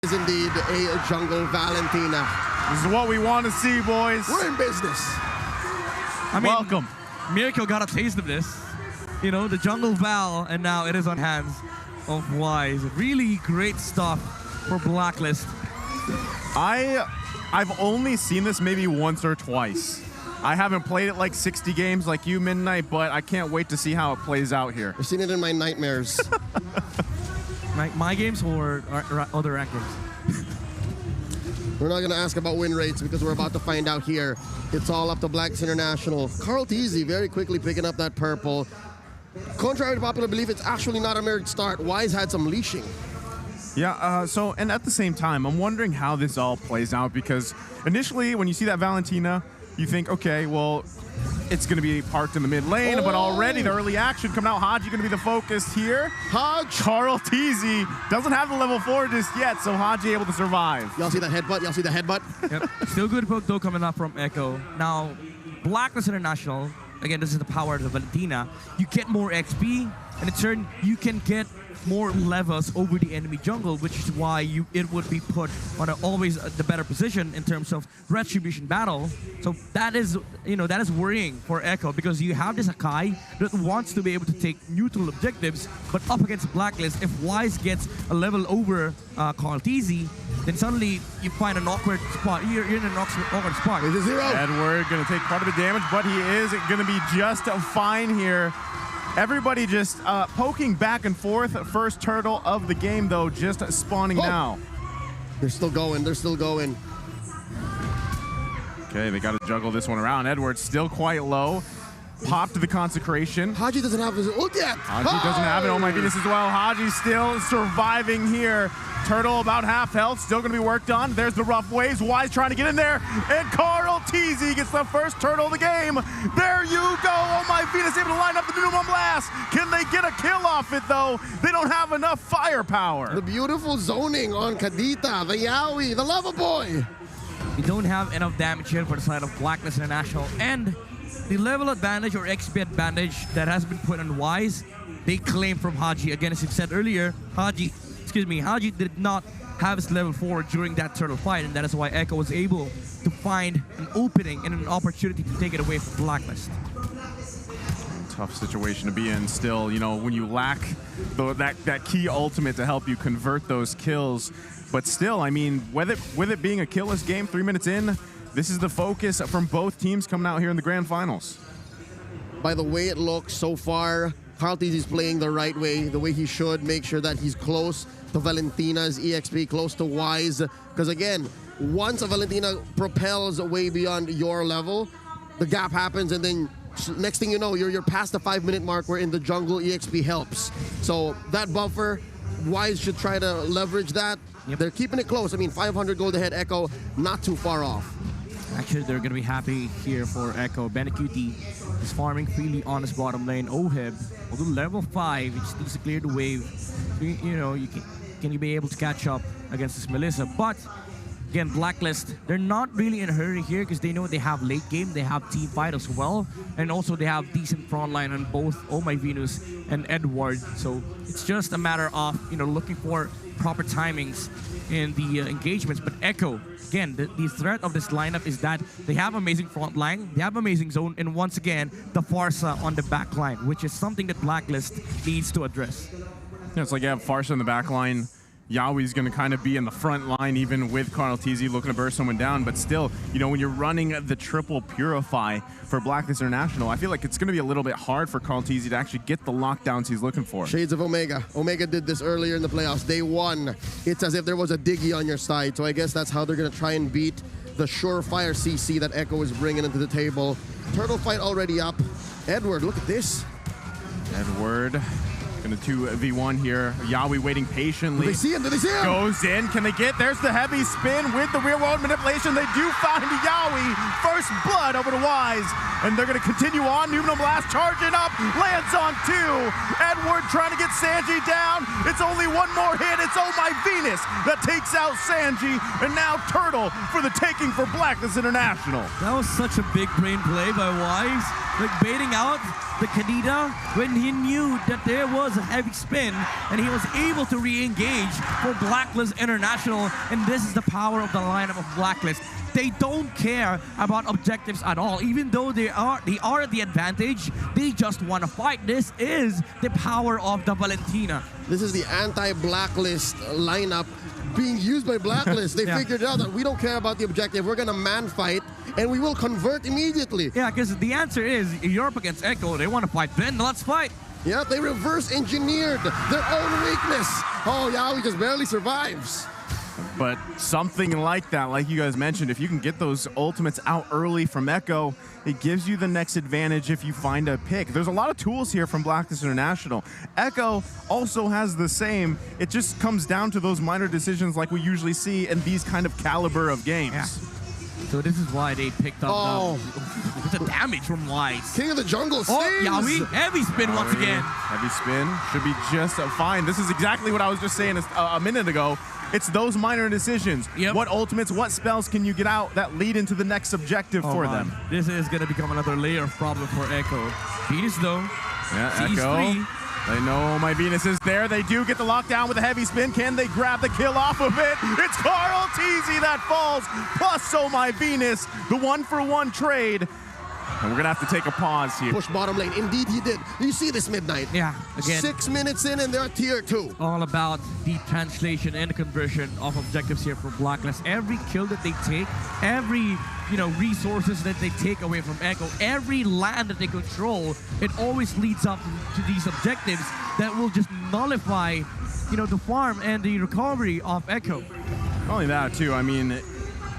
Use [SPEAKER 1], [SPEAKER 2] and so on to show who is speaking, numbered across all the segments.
[SPEAKER 1] is indeed a jungle Valentina.
[SPEAKER 2] This is what we want to see, boys.
[SPEAKER 1] We're in business.
[SPEAKER 3] I mean,
[SPEAKER 2] welcome.
[SPEAKER 3] Miracle got a taste of this. You know, the jungle Val, and now it is on hands of Wise. Really great stuff for Blacklist.
[SPEAKER 2] I've only seen this maybe once or twice. I haven't played it like 60 games like you, Midnight, but I can't wait to see how it plays out here.
[SPEAKER 1] I've seen it in my nightmares.
[SPEAKER 3] My games or other ranked games?
[SPEAKER 1] We're not going to ask about win rates because we're about to find out here. It's all up to Blacklist International. Carl Teasy very quickly picking up that purple. Contrary to popular belief, it's actually not a merit start. Wise had some leashing.
[SPEAKER 2] Yeah, and at the same time, I'm wondering how this all plays out, because initially when you see that Valentina, you think, okay, well, it's going to be parked in the mid lane, but already the early action coming out. Haji going to be the focus here. Carl Teasy doesn't have the level 4 just yet, so Haji able to survive.
[SPEAKER 1] Y'all see the headbutt? Y'all see the headbutt?
[SPEAKER 3] Yep. Still good poke though coming up from Echo. Now, Blacklist International, again, this is the power of the Valentina. You get more XP, and in turn, you can get more levels over the enemy jungle, which is why it would be put on always the better position in terms of retribution battle. So that is, that is worrying for Echo, because you have this Akai that wants to be able to take neutral objectives, but up against Blacklist, if Wise gets a level over Carl Teasy, then suddenly you find an awkward spot. You're in an awkward spot.
[SPEAKER 1] It's a 0.
[SPEAKER 2] Edward going to take part of the damage, but he is going to be just fine here. Everybody just poking back and forth. First turtle of the game, though, just spawning now.
[SPEAKER 1] They're still going. They're still going.
[SPEAKER 2] Okay, they got to juggle this one around. Edward's still quite low. Popped the consecration.
[SPEAKER 1] Haji doesn't have his ult yet.
[SPEAKER 2] Haji doesn't have it. Oh my goodness as well. Haji still surviving here. Turtle about half health, still going to be worked on. There's the rough waves. Wise trying to get in there, and Carl Teasy gets the first turtle of the game. There you go. Oh my Venus able to line up the minimum blast. Can they get a kill off it though? They don't have enough firepower.
[SPEAKER 1] The beautiful zoning on Kadita, the Yaoi, the lover boy.
[SPEAKER 3] You don't have enough damage here for the side of Blacklist International, and the level advantage or XP advantage that has been put on Wise, they claim from Haji. Again, as you said earlier, Haji did not have his level 4 during that turtle fight, and that is why Echo was able to find an opening and an opportunity to take it away from Blacklist.
[SPEAKER 2] Tough situation to be in still, when you lack that key ultimate to help you convert those kills. But still, I mean, with it being a killless game 3 minutes in, this is the focus from both teams coming out here in the grand finals.
[SPEAKER 1] By the way it looks so far, Carl Teasy is playing the right way, the way he should. Make sure that he's close to Valentina's EXP, close to Wise. Because again, once a Valentina propels way beyond your level, the gap happens, and then next thing you know, you're past the 5-minute mark where in the jungle EXP helps. So that buffer, Wise should try to leverage that. Yep. They're keeping it close. I mean, 500 gold ahead, Echo, not too far off.
[SPEAKER 3] Actually, they're going to be happy here for Echo. Benacuti is farming freely on his bottom lane. Oheb, although level 5, he just needs to clear the wave. Can you be able to catch up against this Melissa? But again, Blacklist, they're not really in a hurry here because they know they have late game, they have team fight as well, and also they have decent front line on both Oh My Venus and Edward. So it's just a matter of looking for proper timings in the engagements. But Echo, again, the threat of this lineup is that they have amazing front line, they have amazing zone, and once again, the Farsa on the back line, which is something that Blacklist needs to address.
[SPEAKER 2] Yeah, it's like you have Farsa in the back line. Yaoi's going to kind of be in the front line, even with Carl Teasy looking to burst someone down. But still, when you're running the triple Purify for Blacklist International, I feel like it's going to be a little bit hard for Carl Teasy to actually get the lockdowns he's looking for.
[SPEAKER 1] Shades of Omega. Omega did this earlier in the playoffs. Day 1, it's as if there was a Diggy on your side. So I guess that's how they're going to try and beat the surefire CC that Echo is bringing into the table. Turtle fight already up. Edward, look at this.
[SPEAKER 2] Edward. Going to 2v1 here. Yaoi waiting patiently.
[SPEAKER 1] Do they see him? Do they see him?
[SPEAKER 2] Goes in. Can they get? There's the heavy spin with the real world manipulation. They do find Yaoi. First blood over to Wise. And they're going to continue on. Numinal Blast charging up. Lands on 2. Edward trying to get Sanji down. It's only one more hit. It's Oh My Venus that takes out Sanji. And now Turtle for the taking for Blacklist International.
[SPEAKER 3] That was such a big brain play by Wise. like baiting out the Kadita when he knew that there was a heavy spin and he was able to re-engage for Blacklist International. And this is the power of the lineup of Blacklist. They don't care about objectives at all. Even though they are at the advantage, they just want to fight. This is the power of the Valentina.
[SPEAKER 1] This is the anti-Blacklist lineup being used by Blacklist. They figured out that we don't care about the objective. We're going to man fight, and we will convert immediately.
[SPEAKER 3] Yeah, because the answer is, you're up against Echo. They want to fight. Then let's fight.
[SPEAKER 1] Yeah, they reverse engineered their own weakness. Oh, Yawi just barely survives.
[SPEAKER 2] But something like that, like you guys mentioned, if you can get those ultimates out early from Echo, it gives you the next advantage if you find a pick. There's a lot of tools here from Blacklist International. Echo also has the same. It just comes down to those minor decisions like we usually see in these kind of caliber of games.
[SPEAKER 3] Yeah. So this is why they picked up the damage from Wise.
[SPEAKER 1] King of the Jungle stings.
[SPEAKER 3] Oh, Yawi, heavy spin once again.
[SPEAKER 2] Heavy spin should be just fine. This is exactly what I was just saying a minute ago. It's those minor decisions.
[SPEAKER 3] Yep.
[SPEAKER 2] What ultimates, what spells can you get out that lead into the next objective for them?
[SPEAKER 3] This is going to become another layer of problem for Echo. Venus, though.
[SPEAKER 2] Yeah,
[SPEAKER 3] sees
[SPEAKER 2] Echo.
[SPEAKER 3] 3.
[SPEAKER 2] They know my Venus is there. They do get the lockdown with a heavy spin. Can they grab the kill off of it? It's Carl Teasy that falls, plus Oh My Venus, the 1-for-1 trade. And we're going to have to take a pause here.
[SPEAKER 1] Push bottom lane. Indeed, he did. You see this Midnight.
[SPEAKER 3] Yeah, again.
[SPEAKER 1] 6 minutes in, and they're tier 2.
[SPEAKER 3] All about the translation and the conversion of objectives here for Blacklist. Every kill that they take, every resources that they take away from Echo, every land that they control, it always leads up to these objectives that will just nullify, the farm and the recovery of Echo.
[SPEAKER 2] Not only that, too. I mean,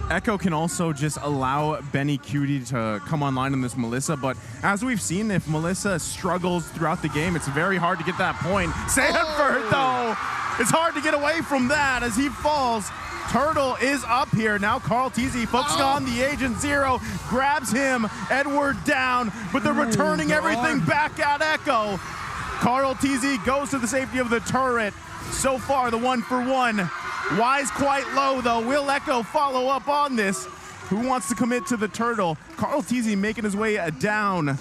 [SPEAKER 2] Echo can also just allow Benny Cutie to come online in this Melissa, but as we've seen, if Melissa struggles throughout the game, it's very hard to get that point. Sanford, though, it's hard to get away from that as he falls. Turtle is up here. Now Carl Teasy focusing on the Agent Zero, grabs him, Edward down, but they're returning everything back at Echo. Carl Teasy goes to the safety of the turret. So far, the 1-for-1. Wise quite low, though. Will Echo follow up on this? Who wants to commit to the turtle? Carl Teasy making his way down.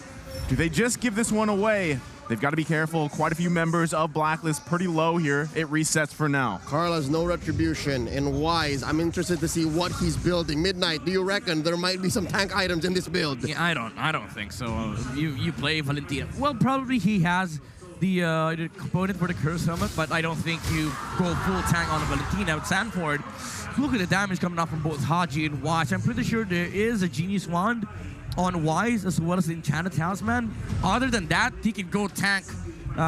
[SPEAKER 2] Do they just give this one away? They've got to be careful. Quite a few members of Blacklist pretty low here. It resets for now.
[SPEAKER 1] Carl has no retribution. And Wise, I'm interested to see what he's building. Midnight, do you reckon there might be some tank items in this build?
[SPEAKER 3] Yeah, I don't think so. You play Valentina. Well, probably he has the component for the Curse Helmet, but I don't think you go full tank on the Valentina with Sanford. Look at the damage coming out from both Haji and Wise. I'm pretty sure there is a Genius Wand on Wise as well as the Enchanted Talisman. Other than that, he can go tank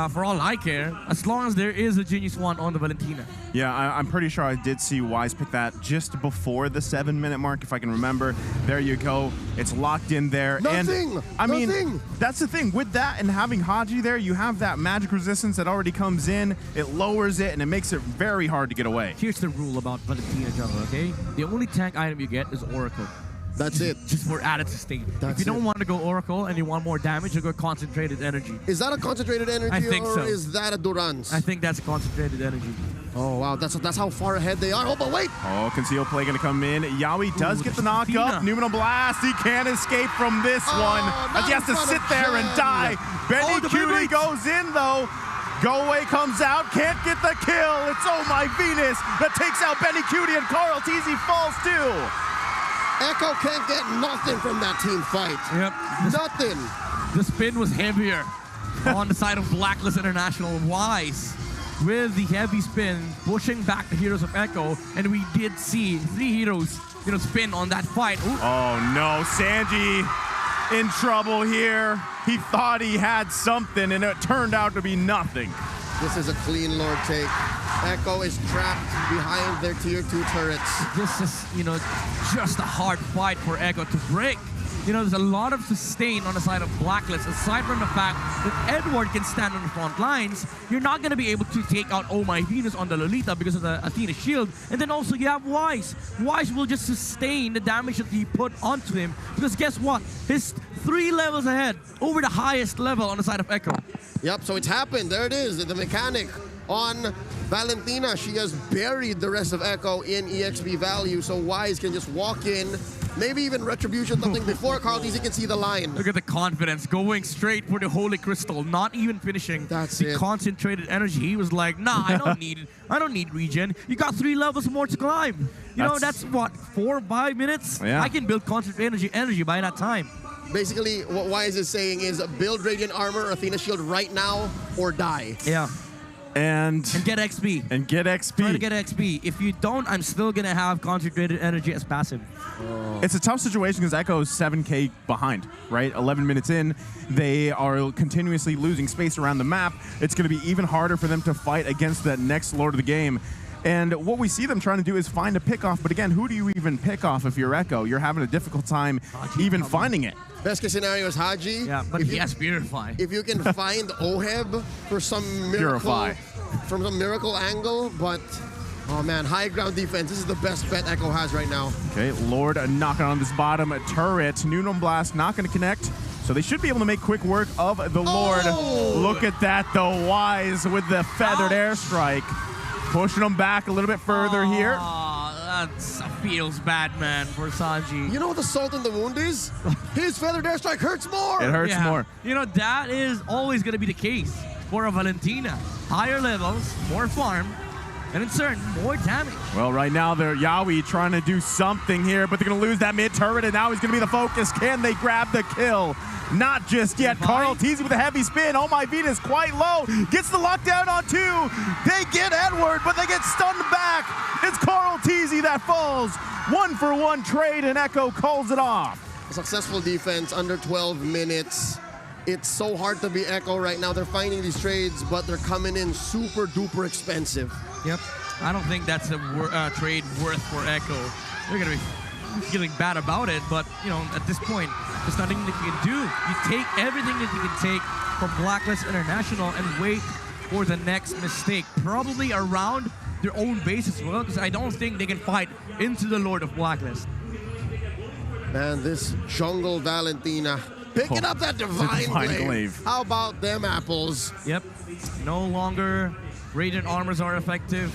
[SPEAKER 3] for all I care, as long as there is a Genius Wand on the Valentina.
[SPEAKER 2] Yeah, I'm pretty sure I did see Wise pick that just before the 7-minute mark, if I can remember. There you go. It's locked in there.
[SPEAKER 1] Nothing!
[SPEAKER 2] And I mean, that's the thing. With that and having Haji there, you have that magic resistance that already comes in. It lowers it, and it makes it very hard to get away.
[SPEAKER 3] Here's the rule about Valentina jungle, okay? The only tank item you get is Oracle.
[SPEAKER 1] That's it.
[SPEAKER 3] Just for added sustain. If you don't want to go Oracle and you want more damage, you go Concentrated Energy.
[SPEAKER 1] Is that a concentrated energy,
[SPEAKER 3] I think
[SPEAKER 1] or
[SPEAKER 3] so.
[SPEAKER 1] is that a Durance?
[SPEAKER 3] I think that's a Concentrated Energy.
[SPEAKER 1] Oh, wow. That's how far ahead they are. Oh, but wait.
[SPEAKER 2] Oh, Conceal Play going to come in. Yawi does get the knock up. Numenal Blast. He can't escape from this one as he has to sit there and die. Benny Cutie goes in, though. Go Away comes out. Can't get the kill. It's Oh My Venus that takes out Benny Cutie, and Carl Teasy falls, too.
[SPEAKER 1] Echo can't get nothing from that team fight.
[SPEAKER 3] Yep.
[SPEAKER 1] Nothing.
[SPEAKER 3] The spin was heavier on the side of Blacklist International. Wise with the heavy spin, pushing back the heroes of Echo, and we did see 3 heroes, spin on that fight. Ooh.
[SPEAKER 2] Oh no, Sanji in trouble here. He thought he had something, and it turned out to be nothing.
[SPEAKER 1] This is a clean Lord take. Echo is trapped behind their tier 2 turrets.
[SPEAKER 3] This is, just a hard fight for Echo to break. There's a lot of sustain on the side of Blacklist. Aside from the fact that Edward can stand on the front lines, you're not going to be able to take out Oh My Venus on the Lolita because of the Athena shield. And then also you have Wise. Wise will just sustain the damage that he put onto him. Because guess what? He's 3 levels ahead over the highest level on the side of Echo.
[SPEAKER 1] Yep, so it's happened. There it is. The mechanic on Valentina, she has buried the rest of Echo in EXP value, so Wise can just walk in, maybe even Retribution something before Carlteasy can see the line.
[SPEAKER 3] Look at the confidence, going straight for the Holy Crystal, not even finishing the concentrated energy. He was like, nah, I don't need regen. You got 3 levels more to climb. You know, that's what, 4 or 5 minutes?
[SPEAKER 2] Yeah.
[SPEAKER 3] I can build concentrated energy by that time.
[SPEAKER 1] Basically, what Wise is saying is build Radiant Armor, Athena Shield right now, or die.
[SPEAKER 3] Yeah.
[SPEAKER 2] And
[SPEAKER 3] get XP.
[SPEAKER 2] And get XP.
[SPEAKER 3] Try to get XP. If you don't, I'm still going to have concentrated energy as passive.
[SPEAKER 2] It's a tough situation because Echo is 7K behind, right? 11 minutes in, they are continuously losing space around the map. It's going to be even harder for them to fight against that next Lord of the Game. And what we see them trying to do is find a pick-off. But again, who do you even pick off if you're Echo? You're having a difficult time even finding it.
[SPEAKER 1] Best case scenario is Haji.
[SPEAKER 3] Yeah, but he has Purify.
[SPEAKER 1] If you can find Oheb for some miracle, from some miracle angle, but oh man, high ground defense. This is the best bet Echo has right now.
[SPEAKER 2] Okay, Lord knocking on this bottom turret. Nunon Blast not going to connect. So they should be able to make quick work of the Lord. Look at that though, Wise with the feathered airstrike. Pushing them back a little bit further here.
[SPEAKER 3] That feels bad, man, for Sanji.
[SPEAKER 1] You know what the salt in the wound is? His feathered airstrike hurts more.
[SPEAKER 2] It hurts more.
[SPEAKER 3] You know, that is always going to be the case for a Valentina. Higher levels, more farm, and in turn, more damage.
[SPEAKER 2] Well, right now, they're Yaoi trying to do something here, but they're going to lose that mid turret, and now he's going to be the focus. Can they grab the kill? Not just yet. Carlteasy with a heavy spin. Oh my Venus, quite low. Gets the lockdown on 2. They get Edward, but they get stunned back. It's Carlteasy that falls. 1-for-1 trade, and Echo calls it off.
[SPEAKER 1] A successful defense under 12 minutes. It's so hard to be Echo right now. They're finding these trades, but they're coming in super duper expensive.
[SPEAKER 3] Yep. I don't think that's a trade worth for Echo. They're going to be feeling bad about it, but you know, at this point, there's nothing that you can do. You take everything that you can take from Blacklist International and wait for the next mistake, probably around their own base as well, because I don't think they can fight into the Lord of Blacklist.
[SPEAKER 1] Man, this jungle Valentina picking up that divine glaive. How about them apples?
[SPEAKER 3] Yep. No longer Radiant Armors are effective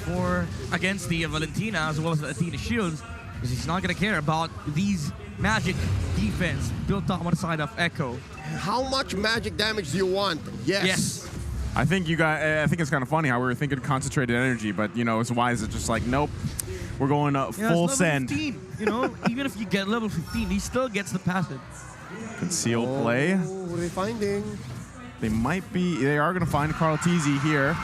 [SPEAKER 3] against the Valentina as well as the Athena Shields, because he's not going to care about these magic defense built up on the side of Echo.
[SPEAKER 1] How much magic damage do you want? Yes.
[SPEAKER 2] I think it's kind of funny how we were thinking concentrated energy, but you know, it's Wise. It's just like, nope, we're going full send.
[SPEAKER 3] 15, you know, even if you get level 15, he still gets the passive.
[SPEAKER 2] Concealed play.
[SPEAKER 1] What are they finding?
[SPEAKER 2] They are going to find Carlteasy here,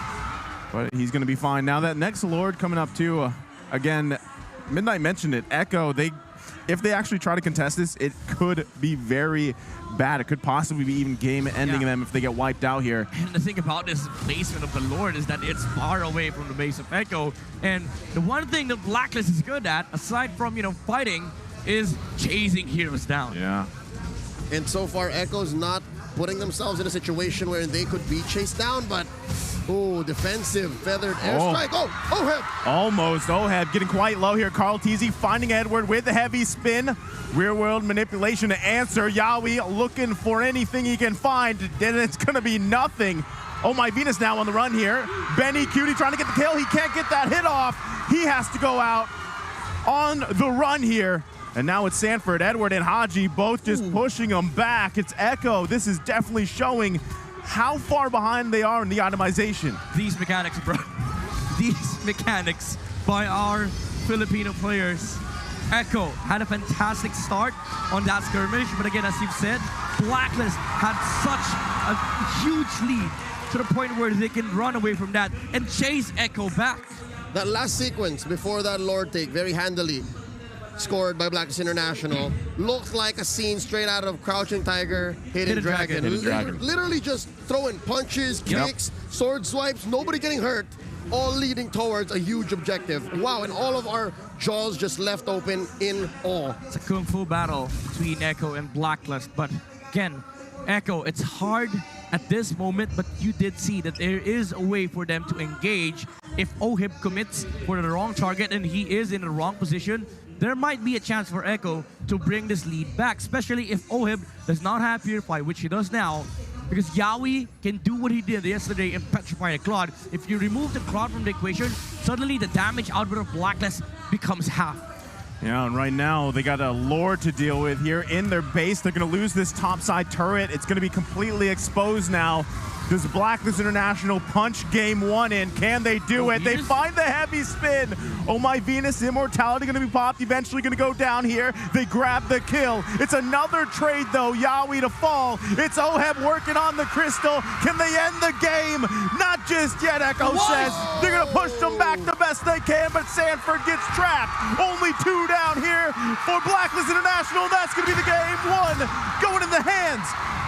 [SPEAKER 2] but he's going to be fine. Now that next Lord coming up too, again, Midnight mentioned it, Echo, if they actually try to contest this, it could be very bad. It could possibly be even game-ending them if they get wiped out here.
[SPEAKER 3] And the thing about this placement of the Lord is that it's far away from the base of Echo. And the one thing that Blacklist is good at, aside from, you know, fighting, is chasing heroes down.
[SPEAKER 2] Yeah.
[SPEAKER 1] And so far, Echo's not putting themselves in a situation where they could be chased down, but defensive feathered airstrike. Oheb!
[SPEAKER 2] Almost. Oheb getting quite low here. Carlteasy finding Edward with the heavy spin. Rear world manipulation to answer. Yaoi looking for anything he can find. Then it's going to be nothing. Oh my Venus now on the run here. Benny Cutie trying to get the kill. He can't get that hit off. He has to go out on the run here. And now it's Sanford, Edward, and Haji both just pushing him back. It's Echo. This is definitely showing how far behind they are in the itemization.
[SPEAKER 3] These mechanics, bro. These mechanics by our Filipino players. Echo had a fantastic start on that skirmish, but again, as you've said, Blacklist had such a huge lead to the point where they can run away from that and chase Echo back.
[SPEAKER 1] That last sequence before that Lord take, very handily scored by Blacklist International, looks like a scene straight out of Crouching Tiger, Hidden Dragon. Literally just throwing punches, kicks, sword swipes, nobody getting hurt, all leading towards a huge objective. Wow, and all of our jaws just left open in awe.
[SPEAKER 3] It's a kung fu battle between Echo and Blacklist, but again, Echo, it's hard at this moment, but you did see that there is a way for them to engage. If Oheb commits for the wrong target and he is in the wrong position, there might be a chance for Echo to bring this lead back, especially if Oheb does not have Purify, which he does now. because Yawi can do what he did yesterday and petrify a Claude. If you remove the Claude from the equation, suddenly the damage output of Blacklist becomes half.
[SPEAKER 2] Yeah, and right now they got a Lord to deal with here in their base. They're going to lose this topside turret. It's going to be completely exposed now. Does Blacklist International punch game 1 in? Can they do it? They find the heavy spin. Oh my Venus, immortality going to be popped. Eventually going to go down here. They grab the kill. It's another trade though. Yawi to fall. It's Oheb working on the crystal. Can they end the game? Not just yet, Echo says. They're going to push them back the best they can, but Sanford gets trapped. Only 2 down here for Blacklist International. That's going to be the game 1 going in the hands